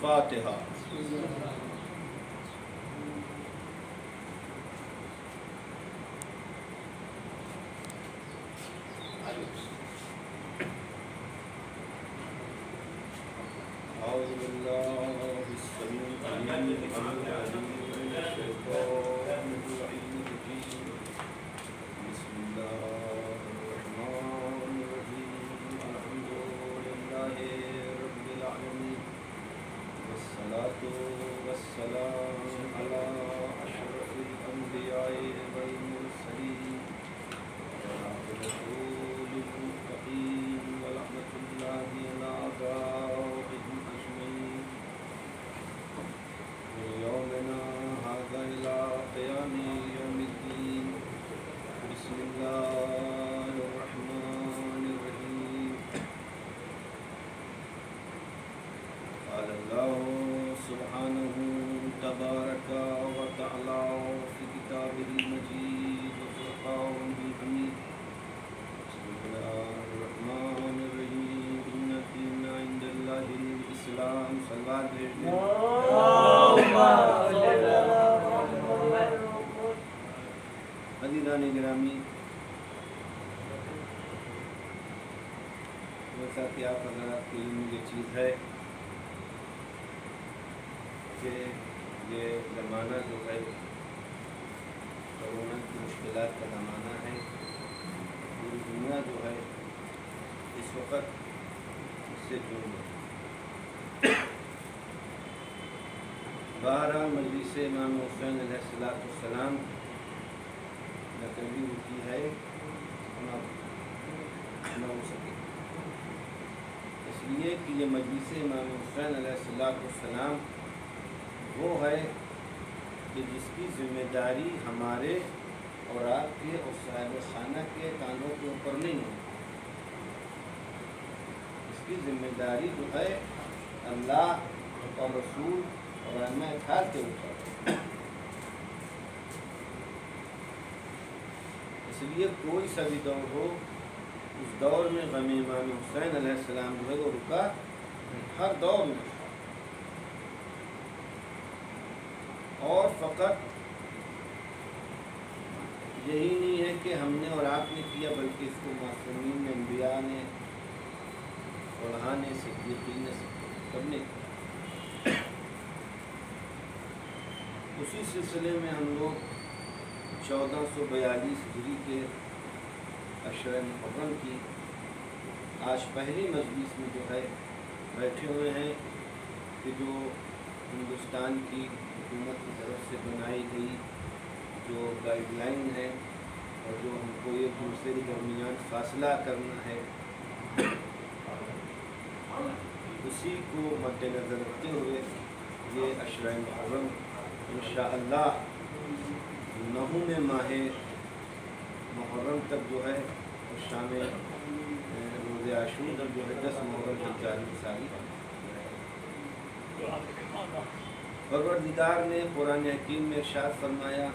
فاتحہ۔ اعوذ باللہ السمیع العلیم من الشیطان الرجیم، بسم اللہ الرحمن الرحیم، الحمد للہ رب العالمین، والصلاة والسلام علی اشرف الانبیاء والمرسلین، والعاقبۃ للمتقین، ورحمۃ اللہ علی اعدائهم اجمعین، من یومنا ھذا الی قیام یوم الدین، بسم اللہ الرحمن الرحیم۔ قال اللہ سبحانہ تبارک و تعالی فی کتابہ المجید وفرقانہ الحمید، بسم اللہ الرحمن الرحیم، ان الدین عند اللہ الاسلام۔ صلوات بھیج دیں۔ عزیزان گرامی، جیسا کہ آپ حضرات کے علم یہ چیز ہے کہ یہ زمانہ جو ہے کرونا کی مشکلات کا زمانہ ہے، پوری دنیا جو ہے اس وقت اس سے جڑ گئی۔ بہرحال مجلس امام حسین علیہ السلام نقلی ہوتی ہے نہ ہو سکے، اس لیے کہ یہ مجلس امام حسین علیہ السلام وہ ہے کہ جس کی ذمہ داری ہمارے اور آپ کے اور صاحب خانہ کے کانوں کے اوپر نہیں ہے، اس کی ذمہ داری جو ہے اللہ اور رسول اور ائمہ اطہار کے اوپر۔ اس لیے کوئی سا بھی دور ہو، اس دور میں غم امام حسین علیہ السلام جو ہے وہ رکا ہر دور میں، اور فقط یہی نہیں ہے کہ ہم نے اور آپ نے کیا، بلکہ اس کو معصومین نے، انبیاء نے، فلاح نے، صدیقین نے، سب نے کیا۔ اسی سلسلے میں ہم لوگ 1442 ہجری کے عشرہ محرم کی آج پہلی مجلس میں جو ہے بیٹھے ہوئے ہیں کہ جو ہندوستان کی حکومت کی طرف سے بنائی گئی جو گائیڈ لائن ہے اور جو ہم کو ایک دوسرے کے درمیان فاصلہ کرنا ہے، اسی کو مد نظر رکھتے ہوئے یہ عشرہ محرم انشاءاللہ 9 ماہ محرم تک جو ہے، اور شام روز عاشور تک جو ہے 10 محرم کی جاری ساری۔ پروردگار نے قرآن حکیم میں ارشاد فرمایا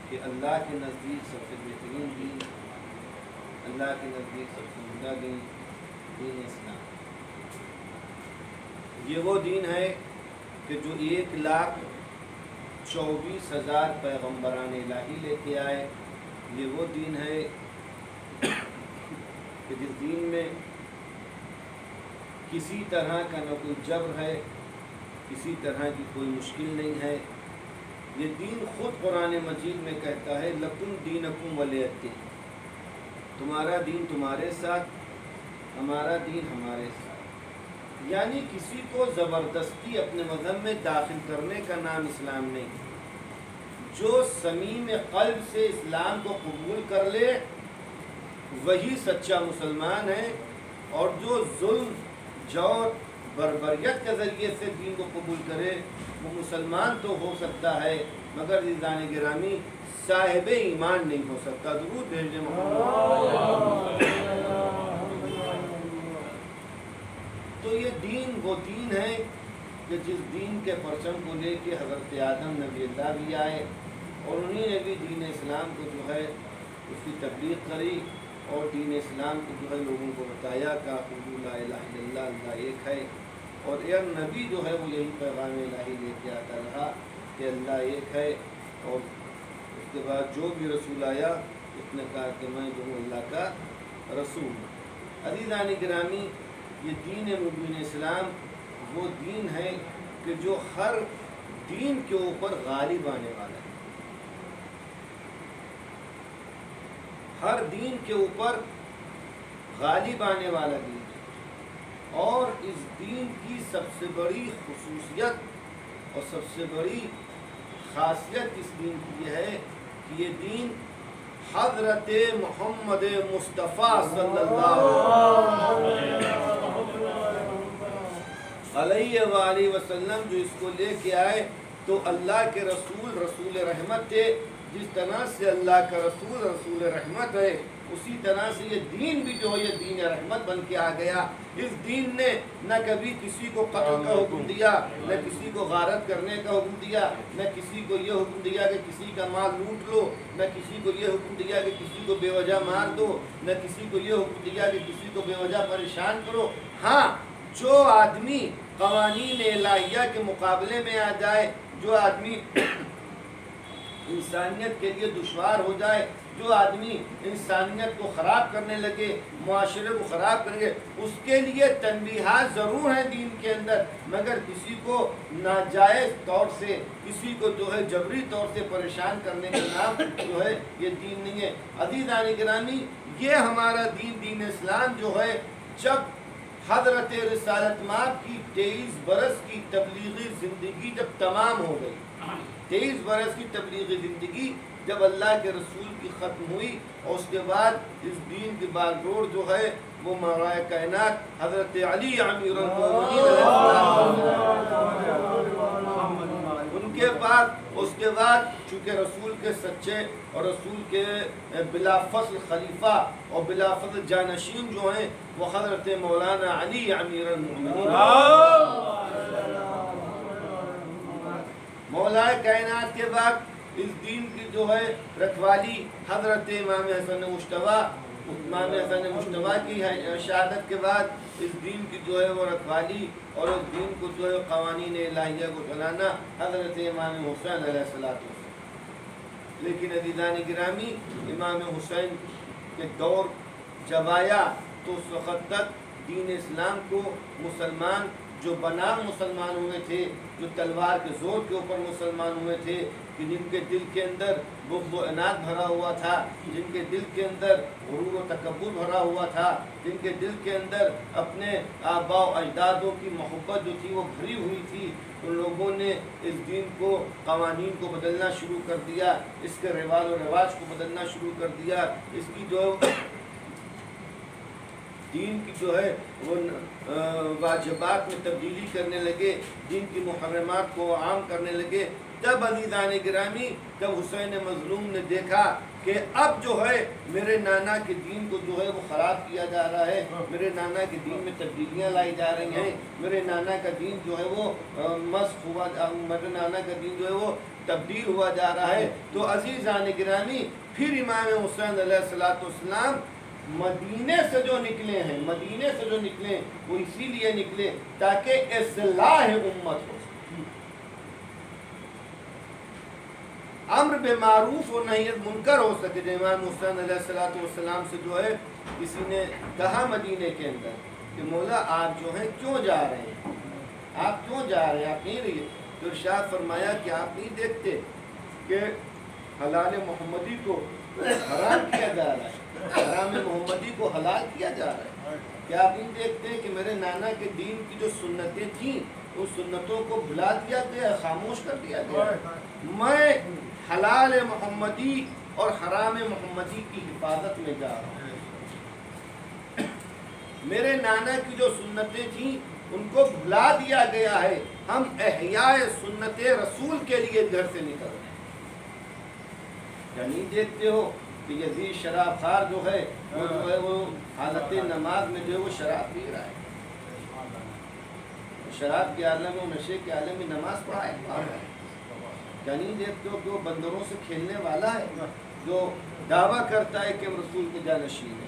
کہ اللہ کے نزدیک سب سے بہترین دین، اللہ کے نزدیک سب سے عمدہ دین، دین اسلام۔ یہ وہ دین ہے کہ جو 1,24,000 پیغمبران الہی لے کے آئے۔ یہ وہ دین ہے کہ جس دین میں کسی طرح کا نہ کوئی جبر ہے، کسی طرح کی کوئی مشکل نہیں ہے۔ یہ دین خود قرآن مجید میں کہتا ہے لکم دینکم ولی الدین، تمہارا دین تمہارے ساتھ، ہمارا دین ہمارے ساتھ۔ یعنی کسی کو زبردستی اپنے مذہب میں داخل کرنے کا نام اسلام نہیں۔ جو صمیم قلب سے اسلام کو قبول کر لے وہی سچا مسلمان ہے، اور جو ظلم، جور، بربریت کے ذریعے سے دین کو قبول کرے وہ مسلمان تو ہو سکتا ہے مگر عزیزان گرامی صاحب ایمان نہیں ہو سکتا۔ درود بھیجنے محمد۔ تو یہ دین وہ دین ہے کہ جس دین کے پرچم کو لے کے حضرت آدم نبی اللہ بھی آئے، اور انہی نے بھی دین اسلام کو جو ہے اس کی تبلیغ کری، اور دین اسلام کو جو ہے لوگوں کو بتایا کہ قولوا لا الہ الا اللہ، اللہ ایک ہے، اور ایک نبی جو ہے وہ یہی پیغام الہی لے کے آتا رہا کہ اللہ ایک ہے، اور اس کے بعد جو بھی رسول آیا اس نے کہا کہ میں جو ہوں اللہ کا رسول ہوں۔ عزیزان گرامی، یہ دین مبین اسلام وہ دین ہے کہ جو ہر دین کے اوپر غالب آنے والا ہے، ہر دین کے اوپر غالب آنے والا دین ہے، اور اس دین کی سب سے بڑی خصوصیت اور سب سے بڑی خاصیت اس دین کی یہ ہے کہ یہ دین حضرت محمد مصطفیٰ صلی اللہ علیہ وآلہ وسلم جو اس کو لے کے آئے، تو اللہ کے رسول رسول رحمت تھے۔ جس طرح سے اللہ کا رسول رسول رحمت ہے، اسی طرح سے یہ دین بھی جو ہے یہ دین رحمت بن کے آ گیا۔ اس دین نے نہ کبھی کسی کو قتل کا حکم دیا، نہ کسی کو غارت کرنے کا حکم دیا، نہ کسی کو یہ حکم دیا کہ کسی کا مال لوٹ لو، نہ کسی کو یہ حکم دیا کہ کسی کو بے وجہ مار دو، نہ کسی کو یہ حکم دیا کہ کسی کو بے وجہ پریشان کرو۔ ہاں، جو آدمی قوانین الہیہ کے مقابلے میں آ جائے، جو آدمی انسانیت کے لیے دشوار ہو جائے، جو آدمی انسانیت کو خراب کرنے لگے، معاشرے کو خراب کرنے لگے، اس کے لیے تنبیہات ضرور ہیں دین کے اندر، مگر کسی کو ناجائز طور سے، کسی کو جو ہے جبری طور سے پریشان کرنے کا نام جو ہے یہ دین نہیں ہے۔ عزیزان گرامی، یہ ہمارا دین، دین اسلام جو ہے، جب حضرت رسالت مآب کی 23 برس کی تبلیغی زندگی جب تمام ہو گئی، 23 برس کی تبلیغی زندگی جب اللہ کے رسول کی ختم ہوئی، اور اس کے بعد اس دین کی بار ڈور جو ہے وہ مولا کائنات حضرت علی امیر المومنین ان کے بعد، اس کے بعد چونکہ رسول کے سچے اور رسول کے بلا فصل خلیفہ اور بلا فصل جانشین جو ہیں وہ حضرت مولانا علی امیر المومنین، مولا کائنات کے بعد اس دین کی جو ہے رکھوالی حضرت امام حسن مجتبیٰ، امام حسن مجتبیٰ کی شہادت کے بعد اس دین کی جو ہے وہ رکھوالی اور اس دین کو جو ہے قوانین الہیہ کو چلانا حضرت امام حسین علیہ السلام۔ لیکن عزیزان گرامی، امام حسین کے دور جب آیا تو اس وقت تک دین اسلام کو مسلمان جو بنام مسلمان ہوئے تھے، جو تلوار کے زور کے اوپر مسلمان ہوئے تھے، کہ جن کے دل کے اندر بغض و عناد بھرا ہوا تھا، جن کے دل کے اندر غرور و تکبر بھرا ہوا تھا، جن کے دل کے اندر اپنے آباء و اجدادوں کی محبت جو تھی وہ بھری ہوئی تھی، ان لوگوں نے اس دین کو، قوانین کو بدلنا شروع کر دیا، اس کے رواج و رواج کو بدلنا شروع کر دیا، اس کی جو دین کی جو ہے وہ واجبات میں تبدیلی کرنے لگے، دین کی محرمات کو عام کرنے لگے۔ تب عزیزان گرامی، جب حسین مظلوم نے دیکھا کہ اب جو ہے میرے نانا کے دین کو جو ہے وہ خراب کیا جا رہا ہے، میرے نانا کے دین میں تبدیلیاں لائی جا رہی ہیں، میرے نانا کا دین جو ہے وہ مسخ ہوا، میرے نانا کا دین جو ہے وہ تبدیل ہوا جا رہا ہے، تو عزیزان گرامی پھر امام حسین علیہ السلام مدینے سے جو نکلے ہیں، مدینے سے جو نکلے وہ اسی لیے نکلے تاکہ اصلاح امت ہو، امر بالمعروف و نہی عن منکر ہو سکے۔ جو امام حسین علیہ السلام سے جو ہے کسی نے کہا مدینے کے اندر کہ مولا آپ جو ہیں کیوں جا رہے ہیں، آپ کیوں جا رہے ہیں، آپ نہیں رہیے، تو ارشاد فرمایا کہ آپ نہیں دیکھتے کہ حلال محمدی کو حرام کیا جا رہا ہے، حرام محمدی کو حلال کیا جا رہا ہے، کیا آپ نہیں دیکھتے کہ میرے نانا کے دین کی جو سنتیں تھیں ان سنتوں کو بھلا دیا گیا، خاموش کر دیا گیا، میں حلال محمدی اور حرام محمدی کی حفاظت میں جا رہا ہوں، میرے نانا کی جو سنتیں تھیں ان کو بھلا دیا گیا ہے، ہم احیاء سنت رسول کے لیے گھر سے نکل رہے ہیں۔ کیا نہیں دیکھتے ہو کہ یزید شراب خار جو ہے وہ حالت نماز میں جو ہے وہ شراب پی رہا ہے، شراب کے عالم میں، نشے کے عالم میں نماز پڑھائے، کیا نہیں دیکھتے ہو کہ وہ بندروں سے کھیلنے والا ہے جو دعویٰ کرتا ہے کہ رسول کے جانشین ہے۔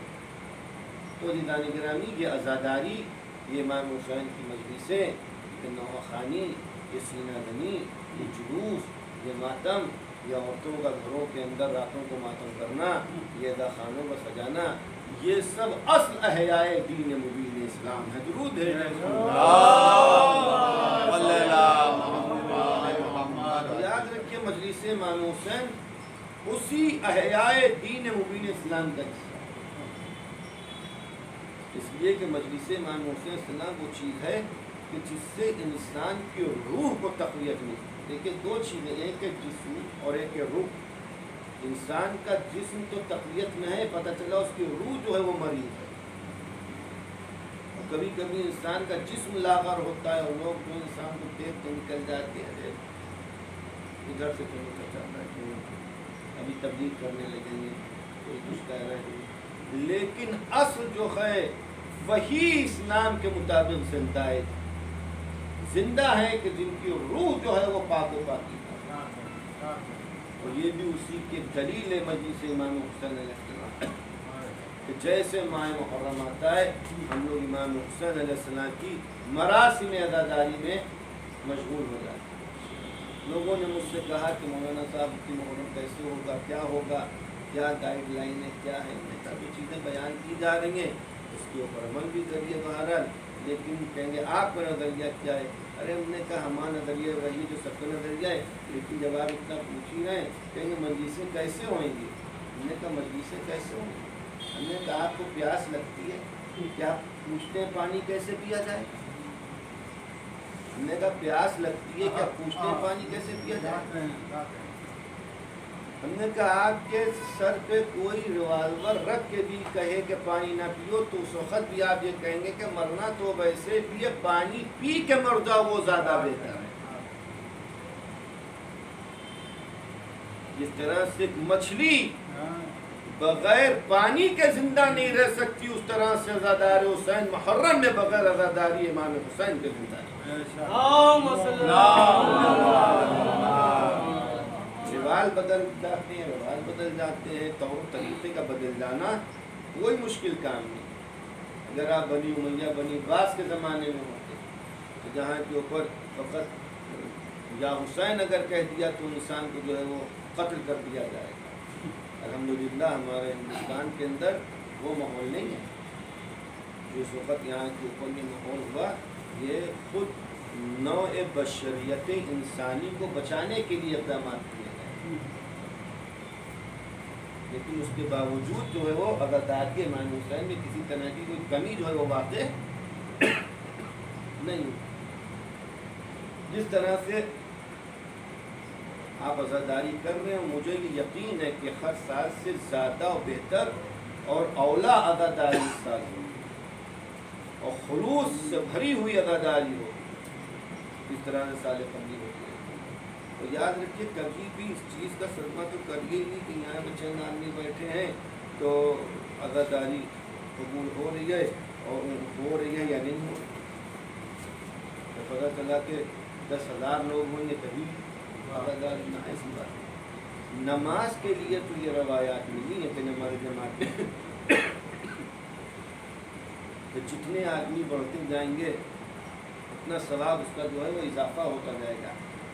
تو عزیزان گرامی، یہ عزاداری، یہ امام حسین کی مجلسیں، یہ نوحہ خوانی، یہ سینہ زنی، یہ جلوس، یہ ماتم، یہ عورتوں کا گھروں کے اندر راتوں کو ماتم کرنا، یہ ادا خانوں کو سجانا، یہ سب اصل احیاء دین مبین اسلام ہے۔ درود ہے یاد رکھیے مجلس امام حسین اسی احیاء دین مبین اسلام کا حصہ ہے، اس لیے کہ مجلس امام حسین السلام وہ چیز ہے کہ جس سے انسان کی روح کو تقویت ملتی ہے۔ دیکھیں دو چیزیں، ایک ہے جسم اور ایک ہے روح۔ انسان کا جسم تو تقویت میں ہے، پتہ چلا اس کی روح جو ہے وہ مریض ہے، اور کبھی کبھی انسان کا جسم لاغر ہوتا ہے اور لوگ جو انسان کو دیکھ کے نکل جاتے ہیں ادھر سے کیوں نکل جاتا ہے، کیوں ابھی تبلیغ کرنے لگیں گے، کوئی کچھ کہہ رہے ہیں، لیکن اصل جو ہے وہی اسلام کے مطابق زندہ ہے کہ جن کی روح جو ہے وہ پاک و پاکی ہے، اور یہ بھی اسی کی دلیل ہے مجلس امام حسین علیہ السلام کہ جیسے ماہ محرم آتا ہے ہم لوگ امام حسین علیہ السلام کی مراسم عزاداری میں مشغول ہو جاتے ہیں۔ لوگوں نے مجھ سے کہا کہ مولانا صاحب کی محرم کیسے ہوگا، کیا ہوگا، کیا گائیڈ لائن ہے، کیا ہے، میں کہا جو چیزیں بیان کی جا رہی ہیں اس کے اوپر عمل بھی کریے بہرحال، لیکن کہیں گے آپ کا نظریہ کیا ہے؟ ارے ہم نے کہا ہمارا نظریہ وہی جو سب کا نظریہ ہے، لیکن جب آپ اتنا پوچھ ہی رہے ہیں کہیں گے مجلسیں کیسے ہوئیں گی؟ ہم نے کہا مجلسیں کیسے ہوں گی؟ ہم نے کہا آپ کو پیاس لگتی ہے، کیا پوچھتے ہیں پانی کیسے پیا جائے؟ ہم نے کہا پیاس لگتی ہے، کیا پوچھتے ہیں پانی کیسے پیا جائے؟ ہم نے کہا آپ کے سر پہ کوئی ریوالور رکھ کے بھی کہے کہ پانی نہ پیو تو اس وقت بھی آپ یہ کہیں گے کہ مرنا تو ویسے بھی ہے، پانی پی کے مر جاؤ وہ زیادہ بہتر ہے۔ جس طرح سے مچھلی بغیر پانی کے زندہ نہیں رہ سکتی، اس طرح سے عزادار حسین محرم میں بغیر عزاداری امام حسین کے زندہ نہیں۔ روال بدل جاتے ہیں، روال بدل جاتے ہیں، طور طریقے کا بدل جانا کوئی مشکل کام نہیں۔ اگر آپ بنی امیہ بنی عباس کے زمانے میں ہوتے تو جہاں کے اوپر فقط یا حسین اگر کہہ دیا تو انسان کو جو ہے وہ قتل کر دیا جائے گا۔ الحمدللہ ہمارے ہندوستان کے اندر وہ ماحول نہیں ہے جو اس وقت یہاں کے اوپر یہ ماحول ہوا، یہ خود نوع بشریت انسانی کو بچانے کے لیے اقدامات کیے گئے، لیکن اس کے باوجود جو ہے وہ عزاداری امام حسین میں کسی طرح کی کوئی کمی جو ہے وہ واقع نہیں۔ جس طرح سے آپ عزاداری کر رہے ہیں مجھے یہ یقین ہے کہ ہر سال سے زیادہ و بہتر اور اولا عزاداری اس سال ہو اور خلوص سے بھری ہوئی عزاداری ہو، اس طرح سے سال قبلی ہوتی ہے۔ تو یاد رکھیے کبھی بھی اس چیز کا صدمہ تو کریے نہیں کہ یہاں پہ چند آدمی بیٹھے ہیں تو عزاداری قبول ہو رہی ہے اور ہو رہی ہے یا نہیں ہو رہی۔ تو پتہ چلا کہ 10,000 لوگ ہوں گے تبھی عزاداری نہ، ایسی بات ہے۔ نماز کے لیے تو یہ روایات نہیں ہے کہ نماز جماعت میں کہ جتنے آدمی بڑھتے جائیں گے اتنا ثواب اس کا جو ہے وہ اضافہ ہوتا جائے گا،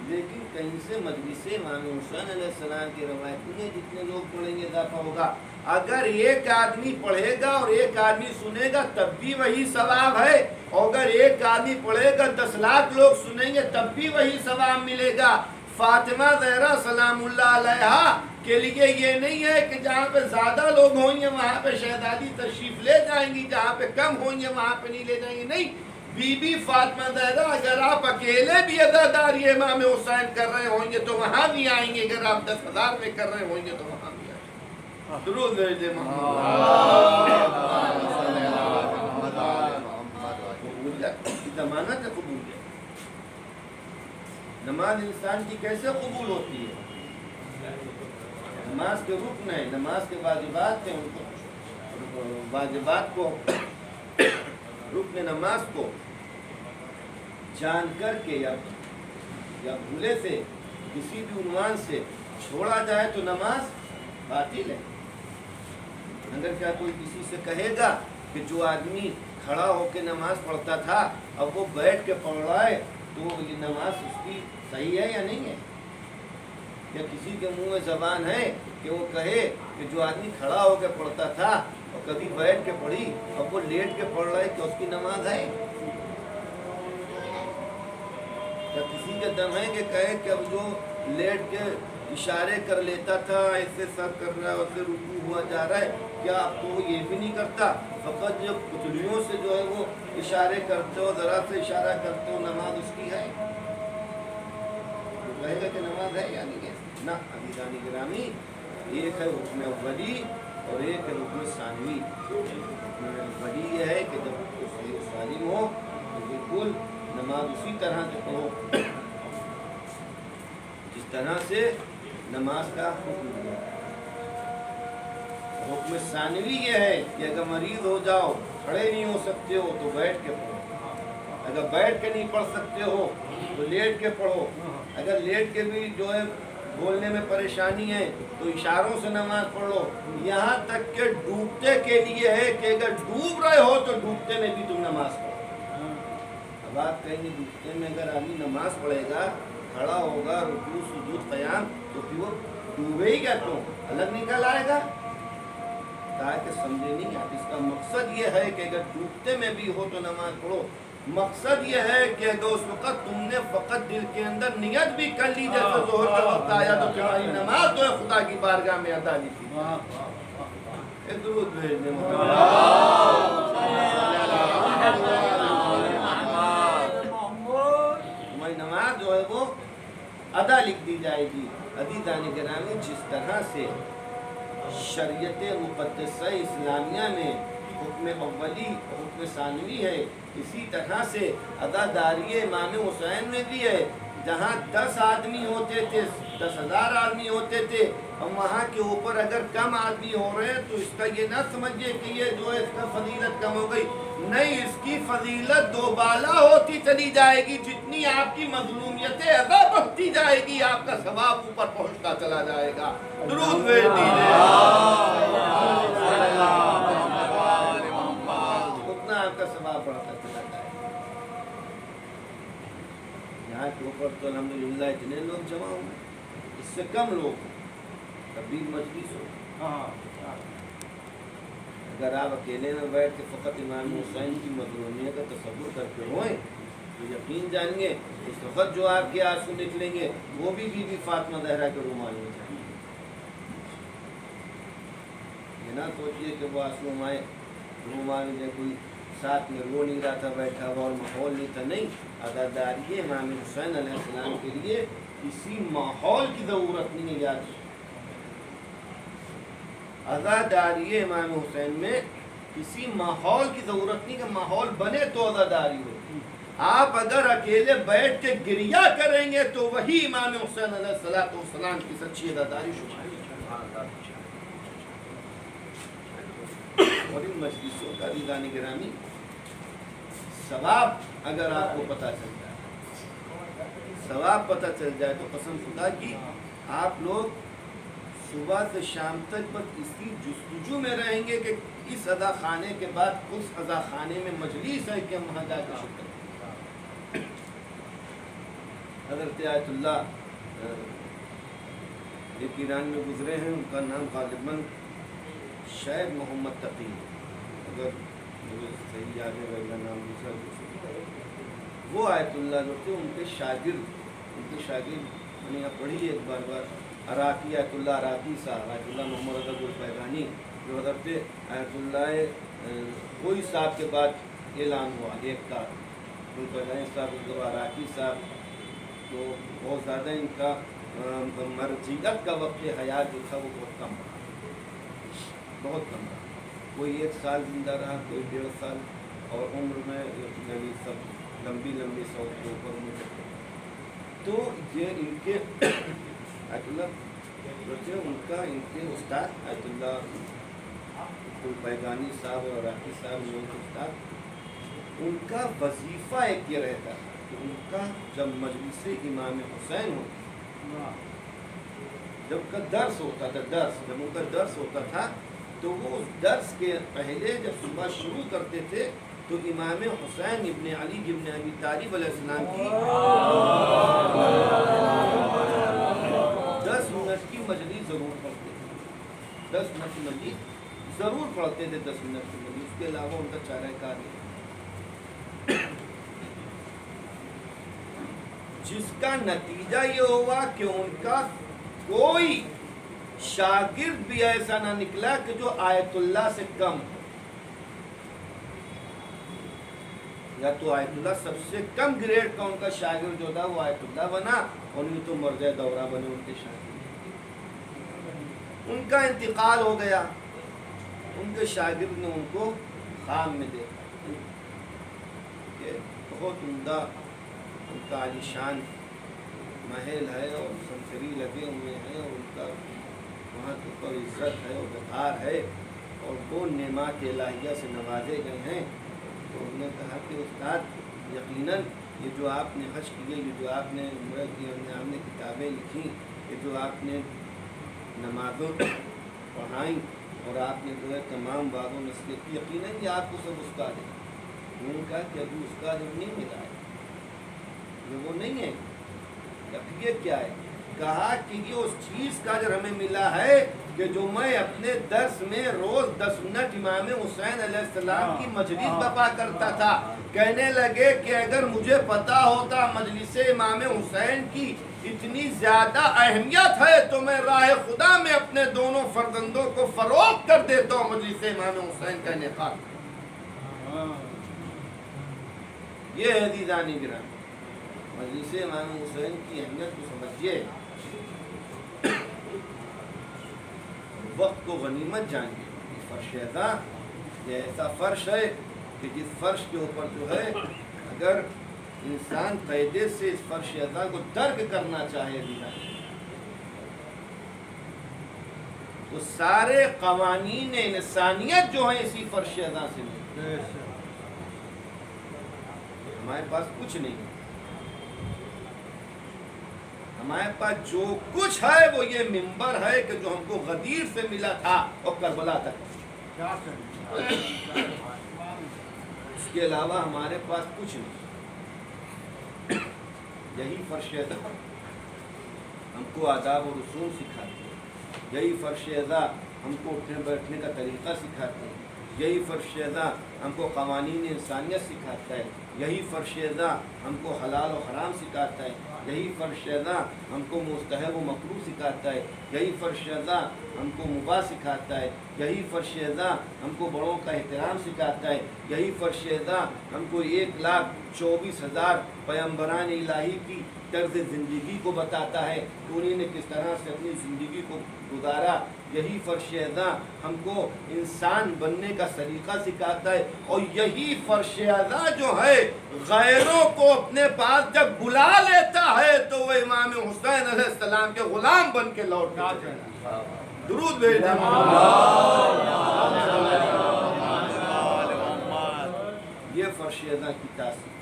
لیکن کہیں سے مجلس امام حسین علیہ السلام کی روایت میں جتنے لوگ پڑھیں گے اضافہ ہوگا۔ اگر ایک آدمی پڑھے گا اور ایک آدمی سنے گا تب بھی وہی ثواب ہے، اور اگر ایک آدمی پڑھے گا 10 لاکھ لوگ سنیں گے تب بھی وہی ثواب ملے گا۔ فاطمہ زہرا سلام اللہ علیہا کے لیے یہ نہیں ہے کہ جہاں پہ زیادہ لوگ ہوں گے وہاں پہ شہزادی تشریف لے جائیں گی، جہاں پہ کم ہوں گے وہاں پہ نہیں لے جائیں گے، نہیں۔ بی بی فاطمہ زہرا اگر آپ اکیلے بھی عزاداری امام حسین کر رہے ہوں گے تو وہاں بھی آئیں گے، اگر آپ 10,000 میں کر رہے ہوں گے تو وہاں بھی آئیں گے۔ درود بھیجے ضمانت ہے قبولیت۔ نماز انسان کی کیسے قبول ہوتی ہے؟ نماز کے رکن ہیں، نماز کے واجبات ہیں، ان کو واجبات کو رکن نماز کو جان کر کے یا بھولے سے کسی بھی عنوان سے چھوڑا جائے تو نماز باطل ہے۔ اگر کیا کوئی کسی سے کہے گا کہ جو آدمی کھڑا ہو کے نماز پڑھتا تھا اب وہ بیٹھ کے پڑھ رہا ہے تو یہ نماز اس کی صحیح ہے یا نہیں ہے؟ یا کسی کے منہ میں زبان ہے کہ وہ کہے کہ جو آدمی کھڑا ہو کے پڑھتا تھا اور کبھی بیٹھ کے پڑھی اب وہ لیٹ کے پڑھ رہا ہے کہ اس کی نماز ہے؟ یا کسی کے دم ہے کہ کہے کہ اب جو لیٹ کے اشارے کر لیتا تھا ایسے سر کر رہا ہے ایسے رکوع ہوا جا رہا ہے کیا اب تو وہ یہ بھی نہیں کرتا فقط جو پتلیوں سے جو ہے وہ اشارے کرتے ہو ذرا سے اشارہ کرتے ہو نماز اس کی ہے؟ تو کہے گا کہ نماز ہے یا نہیں ہے؟ نہ عزیزان گرامی ایک ہے حکم اولی اور ایک ہے حکم ثانوی۔ حکم اولی یہ ہے کہ جب صحیح سالم ہو تو بالکل نماز اسی طرح سے پڑھو جس طرح سے نماز کا حکم دیا۔ حکم ثانوی یہ ہے کہ اگر مریض ہو جاؤ کھڑے نہیں ہو سکتے ہو تو بیٹھ کے پڑھو، اگر بیٹھ کے نہیں پڑھ سکتے ہو تو لیٹ کے پڑھو، اگر لیٹ کے بھی جو ہے بولنے میں پریشانی ہے تو اشاروں سے نماز پڑھ لو، یہاں تک کہ ڈوبتے کے لیے ہے کہ اگر ڈوب رہے ہو تو ڈوبتے میں بھی تم نماز پڑھو۔ اب آپ کہیں گے ڈوبتے میں اگر آدمی نماز پڑھے گا کھڑا ہوگا رکوع سجود قیام تو پھر وہ ڈوبے ہی کیا کیوں الگ نکل آئے گا؟ کہا کہ سمجھے نہیں آپ، اس کا مقصد یہ ہے کہ اگر ڈوبتے میں بھی ہو تو نماز پڑھو، مقصد یہ ہے کہ اگر اس وقت تم نے فقط دل کے اندر نیت بھی کر لی جیسے ظہر کا وقت آیا تو تمہاری نماز تو ہے خدا کی بارگاہ میں ادا نہیں تھی۔ درود بھیجنے تمہاری نماز جو ہے وہ ادا لکھ دی جائے گی۔ عزیزان گرامی جس طرح سے شریعت مقدسہ اسلامیہ میں حکم اولی حکم ثانوی ہے اسی طرح سے عزاداری امام حسین میں بھی ہے۔ جہاں 10 آدمی ہوتے تھے 10,000 آدمی ہوتے تھے اور وہاں کے اوپر اگر کم آدمی ہو رہے ہیں تو اس کا یہ نہ سمجھیے کہ یہ جو ہے اس کا فضیلت کم ہو گئی، نہیں، اس کی فضیلت دوبالا ہوتی چلی جائے گی، جتنی آپ کی مظلومیتیں ادا بڑھتی جائے گی آپ کا ثواب اوپر پہنچتا چلا جائے گا۔ درود بھیج دیجیے، اتنا آپ کا ثواب بڑھتا چلا جائے گا۔ یہاں کے اوپر تو الحمدللہ اتنے لوگ جمع ہوں اس سے کم لوگ تبلیغ مجلس ہو، اگر آپ اکیلے میں بیٹھ کے فقط امام حسین کی مظلومیت کا تصور کرتے ہوئے تو یقین جانیے اس وقت جو آپ کے آنسو نکلیں گے وہ بھی بی بی فاطمہ زہرا کے رومال میں جائیں گے۔ یہ نہ سوچیے کہ وہ آنسو ہمارے رومال میں کوئی ساتھ میں رو نہیں رہا تھا بیٹھا ہوا اور ماحول نہیں تھا، نہیں، عزاداری امام حسین علیہ السلام کے لیے کسی ماحول کی ضرورت نہیں ہے۔ یاد عزاداری امام حسین میں کسی ماحول کی ضرورت نہیں کہ ماحول بنے تو عزاداری ہو۔ آپ اگر اکیلے بیٹھ کے گریہ کریں گے تو وہی امام حسین علیہ السلام کی سچی عزاداری شمار ہے۔ اور ان مجلسوں کا عزیزان گرامی ثواب اگر آپ کو پتہ چل جائے، ثواب پتہ چل جائے تو قسم خدا کی آپ لوگ صبح سے شام تک بس اسی جستجو میں رہیں گے کہ اس اذا خانے کے بعد اس اذا خانے میں مجلس ہے کہ ہم وہاں جا کے شرکت کریں۔ حضرت آیت اللہ ایک ایران میں گزرے ہیں، ان کا نام غالباً شاید محمد تقی، اگر مجھے صحیح یاد ہے اگر نام دوسرا وہ آیت اللہ جو تھے ان کے شاگرد میں نے یہاں پڑھی ایک بار عراقی آیت اللہ عراقی صاحب، آیت اللہ محمد رضا گلپیگانی، جو حضرت آیت اللہ کوئی صاحب کے بعد اعلان ہوا ایک کا گلپیگانی صاحب جو عراقی صاحب، تو بہت زیادہ ان کا مرجعیت کا وقت حیات جو تھا وہ بہت کم رہا، کوئی 1 سال زندہ رہا، کوئی 1.5 سال، اور عمر میں یعنی سب لمبی 100 کے اوپر میں۔ تو یہ ان کے آیت اللہ ان کے استاد آیت اللہ گلپیگانی صاحب اور عراقی صاحب ان کے استاد، ان کا وظیفہ ایک یہ رہتا کہ ان کا جب مجلس امام حسین ہو، جب کا درس ہوتا تھا، جب ان کا درس ہوتا تھا تو وہ اس درس کے پہلے جب صبح شروع کرتے تھے تو امام حسین ابن علی ابن ابی طالب علیہ السلام کی 10 منٹ کی مجلس ضرور پڑھتے تھے، 10 منٹ کی مجلس ضرور پڑھتے تھے، 10 منٹ کی مجلس، اس کے علاوہ ان کا چارہ کار نہیں، جس کا نتیجہ یہ ہوا کہ ان کا کوئی شاگرد بھی ایسا نہ نکلا کہ جو آیت اللہ سے کم، یا تو آیت اللہ سب سے کم گریڈ کا ان کا شاگرد جو تھا وہ آیت اللہ بنا، اور نہیں تو مرد دورہ بنے ان کے شاگرد۔ ان کا انتقال ہو گیا، ان کے شاگرد نے ان کو خام میں دیکھا کہ بہت عمدہ ان کا عالیشان محل ہے اور سنسری لگے ہوئے ہیں، اور ان کا وہاں کے اوپر عزت ہے اور وقار ہے، اور وہ نعمات الہیہ سے نوازے گئے ہیں۔ تو انہوں نے کہا کہ استاد یقیناً یہ جو آپ نے حج کیے، یہ جو آپ نے عمرہ کی، آپ نے کتابیں لکھی، یہ جو آپ نے نمازوں پڑھائیں اور آپ نے جو ہے تمام باب و نصیحت کی، یقیناً یہ آپ کو سب استاد ہے۔ انہوں نے کہا کہ ابھی استاد نہیں ملا ہے، یہ وہ نہیں ہے، یہ کیا ہے؟ کہا کہ یہ اس چیز کا اگر ہمیں ملا ہے کہ جو میں اپنے درس میں روز 10 منٹ امام حسین علیہ السلام کی مجلس بپا کرتا تھا۔ کہنے لگے کہ اگر مجھے پتا ہوتا مجلس امام حسین کی اتنی زیادہ اہمیت ہے تو میں راہ خدا میں اپنے دونوں فرزندوں کو فروخت کر دیتا ہوں مجلس امام حسین کا انعقاد۔ یہ ہے عزیزان گرامی، مجلس امام حسین کی اہمیت کو سمجھیے، وقت کو غنیمت جانیے۔ یہ فرش ادا یہ ایسا فرش ہے کہ جس فرش کے اوپر جو ہے اگر انسان قاعدے سے اس فرش ادا کو درک کرنا چاہے تو سارے قوانین انسانیت جو ہیں اسی فرش ادا سے ملتے ہیں۔ ہمارے پاس کچھ نہیں، ہمارے پاس جو کچھ ہے وہ یہ منبر ہے کہ جو ہم کو غدیر سے ملا تھا اور کربلا تک، اس کے علاوہ ہمارے پاس کچھ نہیں۔ یہی فرش ادا ہم کو آداب و رسوم سکھاتے ہیں، یہی فرش ادا ہم کو اٹھنے بیٹھنے کا طریقہ سکھاتے ہیں، یہی فرش ادا ہم کو قوانین انسانیت سکھاتا ہے، یہی فرش ادا ہم کو حلال و حرام سکھاتا ہے، یہی فرش ادا ہم کو مستحب و مکروہ سکھاتا ہے، یہی فرش ادا ہم کو مباح سکھاتا ہے، یہی فرش ادا ہم کو بڑوں کا احترام سکھاتا ہے، یہی فرش ادا ہم کو 1,24,000 پیغمبران الہی کی طرز زندگی کو بتاتا ہے کہ انہیں نے کس طرح سے اپنی زندگی کو گزارا، یہی فرش ادا ہم کو انسان بننے کا سلیقہ سکھاتا ہے، اور یہی فرش ادا جو ہے غیروں کو اپنے پاس جب بلا لیتا ہے تو وہ امام حسین علیہ السلام کے غلام بن کے لوٹ جاتے ہیں۔ درود بھیجیں۔ یہ فرش ادا کی تاثیر،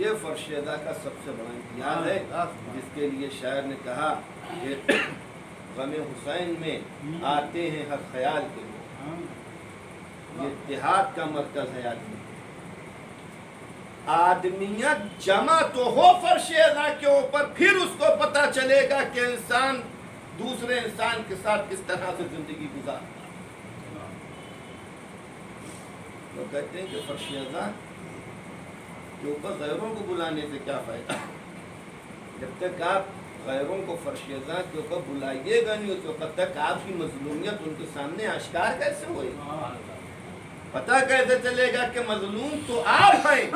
یہ فرش ادا کا سب سے بڑا امتیاز ہے، جس کے لیے شاعر نے کہا کہ غم حسین میں آتے ہیں ہر خیال کے لوگ، یہ اتحاد کا مرکز ہے آدمیت جمع تو ہو فرش ادا کے اوپر، پھر اس کو پتہ چلے گا کہ انسان دوسرے انسان کے ساتھ کس طرح سے زندگی گزارتا۔ لوگ کہتے ہیں کہ فرش ادا کے اوپر غیروں کو بلانے سے کیا فائدہ؟ جب تک آپ غیروں کو فرش ادا کے اوپر بلائیے گا نہیں اس وقت تک آپ کی مظلومیت ان کے سامنے آشکار کیسے ہوئی؟ پتہ کیسے چلے گا کہ مظلوم تو آپ ہیں؟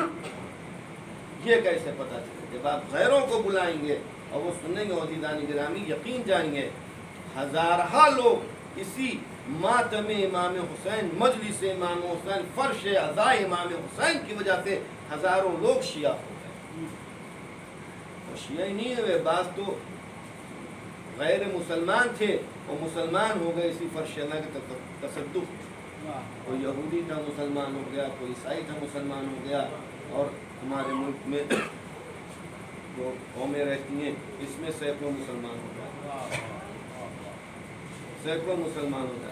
یہ کیسے پتہ چلے؟ جب آپ غیروں کو بلائیں گے اور وہ سنیں گے، عزیزان گرامی یقین جانیے ہزارہ لوگ اسی ماتم امام حسین، مجلس امام حسین، فرش ادا امام حسین کی وجہ سے ہزاروں لوگ شیعہ ہو گئے، اور شیعہ ہی نہیں ہوئے، بعض تو غیر مسلمان تھے اور مسلمان ہو گئے اسی فرش ادا کے تصدق۔ کوئی یہودی تھا مسلمان ہو گیا، کوئی عیسائی تھا مسلمان ہو گیا، اور ہمارے ملک میں جو قومیں رہتی ہیں اس میں سینکڑوں مسلمان ہو گئے، سینکڑوں مسلمان ہو گئے۔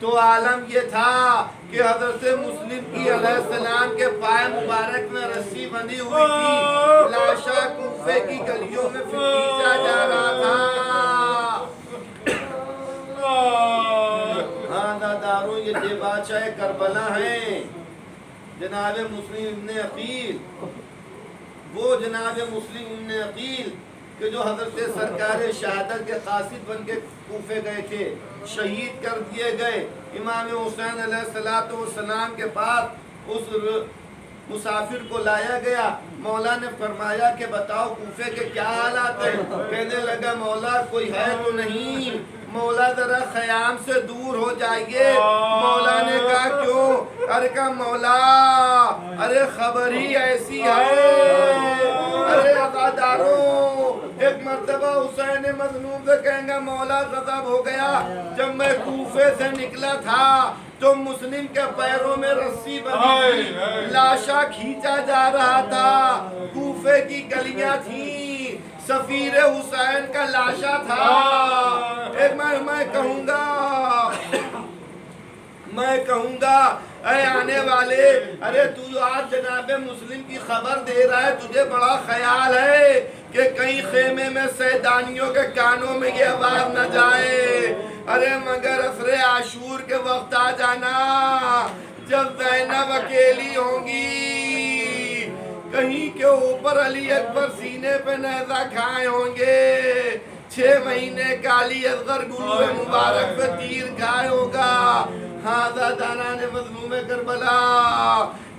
تو عالم یہ تھا کہ حضرت مسلم کی علیہ السلام کے پائے مبارک میں رسی بندھی ہوئی تھی، لاشا کوفے کی گلیوں میں کھینچا جا رہا تھا۔ ہاں داداروں، یہ دے بادشاہ کربلا ہیں، جناب مسلم ابن عقیل، وہ جناب مسلم ابن عقیل کہ جو حضرت سرکار شہادت کے قاصد بن کے کوفے گئے تھے، شہید کر دیے گئے۔ امام حسین علیہ السلام کے پاس اس مسافر کو لایا گیا، مولا نے فرمایا کہ بتاؤ کوفے کے کیا حالات ہیں؟ کہنے لگا مولا کوئی ہے تو نہیں، مولا ذرا خیام سے دور ہو جائیے۔ مولا نے کہا کیوں؟ ارے کہا مولا ارے خبر ہی ایسی ہے، ارے عزاداروں ایک مرتبہ حسین مظلوم سے کہیں گا مولا غضب ہو گیا، جب میں کوفے سے نکلا تھا تو مسلم کے پیروں میں رسی بندھی تھی، لاشا کھینچا جا رہا تھا، کوفے کی گلیاں تھیں، سفیر حسین کا لاشا تھا۔ ایک میں کہوں گا اے آنے والے، ارے تو آج جناب مسلم کی خبر دے رہا ہے، تجھے بڑا خیال ہے کہ کہیں خیمے میں سیدانیوں کے کانوں میں یہ آواز نہ جائے، ارے مگر عصر عاشور کے وقت آ جانا جب زینب اکیلی ہوں گی، کہیں کے اوپر علی اکبر سینے پہ نیزہ کھائے ہوں گے، 6 مہینے کا علی اصغر گلوے مبارک پہ تیر کھائے ہوگا۔ ہاں دانان مظلوم کربلا،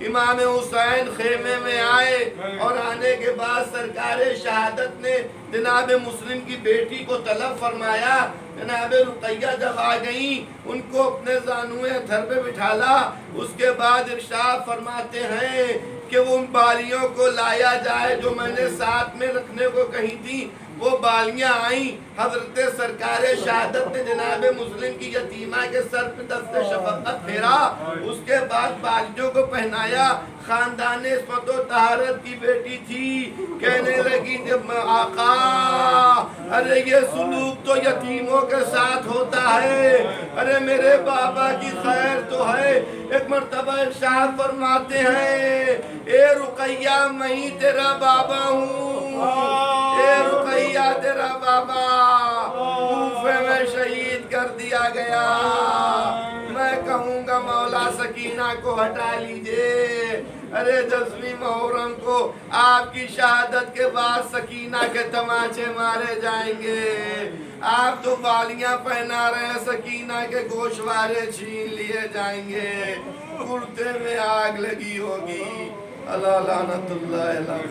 امام حسین خیمے میں آئے اور آنے کے بعد سرکار شہادت نے جناب مسلم کی بیٹی کو طلب فرمایا۔ جناب رقیہ جب آ گئیں ان کو اپنے زانوئے دھر پہ بٹھالا، اس کے بعد ارشاد فرماتے ہیں کہ وہ ان بالیوں کو لایا جائے جو میں نے ساتھ میں رکھنے کو کہی تھی۔ وہ بالیاں آئیں، حضرت سرکار شہادت نے جناب مسلم کی یتیمہ کے سر پہ دست شفقت پھیرا، اس کے بعد بالیوں کو پہنایا۔ خاندان عصمت و طہارت کی بیٹی تھی، کہنے لگی جب آقا ارے یہ سلوک تو یتیموں کے ساتھ ہوتا ہے، ارے میرے بابا کی خیر تو ہے۔ ایک مرتبہ ارشاد فرماتے ہیں اے رقیہ میں تیرا بابا ہوں، اے رقیہ تیرا بابا کوفے میں شہید کر دیا گیا۔ میں کہوں گا مولا سکینہ کو ہٹا لیجئے، ارے 10ویں محرم کو آپ کی شہادت کے بعد سکینہ کے تماچے مارے جائیں گے، آپ تو بالیاں پہنا رہے ہیں، سکینہ کے گوشوارے چھین لیے جائیں گے، کرتے میں آگ لگی ہوگی۔ اللہ لعنت اللہ علیہ